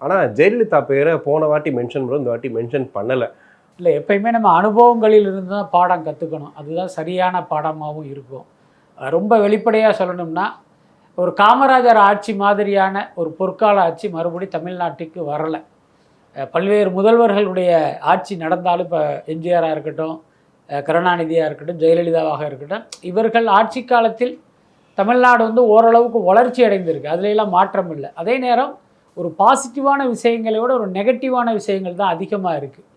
ஆனால் ஜெயலலிதா பேரை போன வாட்டி மென்ஷன் பண்ணுறோம், இந்த வாட்டி மென்ஷன் பண்ணலை. இல்லை, எப்பயுமே நம்ம அனுபவங்களில் இருந்து தான் பாடம் கற்றுக்கணும். அதுதான் சரியான பாடமாகவும் இருக்கும். ரொம்ப வெளிப்படையாக சொல்லணும்னா, ஒரு காமராஜர் ஆட்சி மாதிரியான ஒரு பொற்கால ஆட்சி மறுபடி தமிழ்நாட்டுக்கு வரலை. பல்வேறு முதல்வர்களுடைய ஆட்சி நடந்தாலும், இப்போ எம்ஜிஆராக இருக்கட்டும், கருணாநிதியாக இருக்கட்டும், ஜெயலலிதாவாக இருக்கட்டும், இவர்கள் ஆட்சி காலத்தில் தமிழ்நாடு வந்து ஓரளவுக்கு வளர்ச்சி அடைந்திருக்கு. அதுலெல்லாம் மாற்றம் இல்லை. அதே நேரம் ஒரு பாசிட்டிவான விஷயங்களை விட ஒரு நெகட்டிவான விஷயங்கள் தான் அதிகமாக இருக்குது.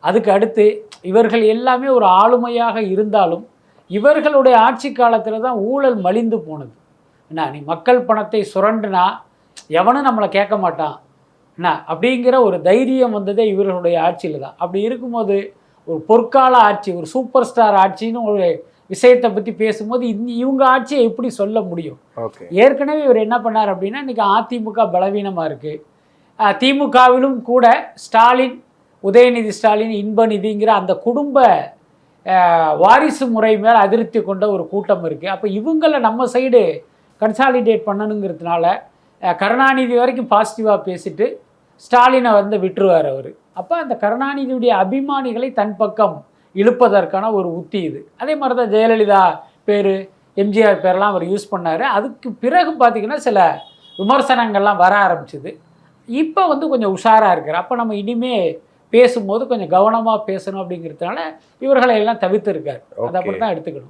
அதுக்கு அடுத்து இவர்கள் எல்லாமே ஒரு ஆளுமையாக இருந்தாலும் இவர்களுடைய ஆட்சி காலத்தில் தான் ஊழல் மலிந்து போனது. என்ன, நீ மக்கள் பணத்தை சுரண்டுனா எவனும் நம்மளை கேட்க மாட்டான் என்ன அப்படிங்கிற ஒரு தைரியம் வந்ததே இவர்களுடைய ஆட்சியில் தான். அப்படி இருக்கும்போது ஒரு பொற்கால ஆட்சி, ஒரு சூப்பர் ஸ்டார் ஆட்சின்னு ஒரு விஷயத்தை பற்றி பேசும்போது இவங்க ஆட்சியை எப்படி சொல்ல முடியும்? ஏற்கனவே இவர் என்ன பண்ணார் அப்படின்னா, இன்றைக்கி அதிமுக பலவீனமாக இருக்குது. திமுகவிலும் கூட ஸ்டாலின், உதயநிதி ஸ்டாலின், இன்பநிதிங்கிற அந்த குடும்ப வாரிசு முறை மேலே அதிருப்தி கொண்ட ஒரு கூட்டம் இருக்குது. அப்போ இவங்களை நம்ம சைடு கன்சாலிடேட் பண்ணணுங்கிறதுனால கருணாநிதி வரைக்கும் பாசிட்டிவாக பேசிட்டு ஸ்டாலினை வந்து விட்டுருவார் அவர். அப்போ அந்த கருணாநிதியுடைய அபிமானிகளை தன் பக்கம் இழுப்பதற்கான ஒரு உத்தி இது. அதே மாதிரி தான் ஜெயலலிதா பேர், எம்ஜிஆர் பேரெல்லாம் அவர் யூஸ் பண்ணார். அதுக்கு பிறகு பார்த்திங்கன்னா சில விமர்சனங்கள்லாம் வர ஆரம்பிச்சுது. இப்போ வந்து கொஞ்சம் உஷாராக இருக்கிறார். அப்போ நம்ம இனிமேல் பேசும்போது கொஞ்சம் கவனமாக பேசணும் அப்படிங்கிறதுனால இவர்களை எல்லாம் தவிர்த்து இருக்கார். அதை அப்படி தான் எடுத்துக்கணும்.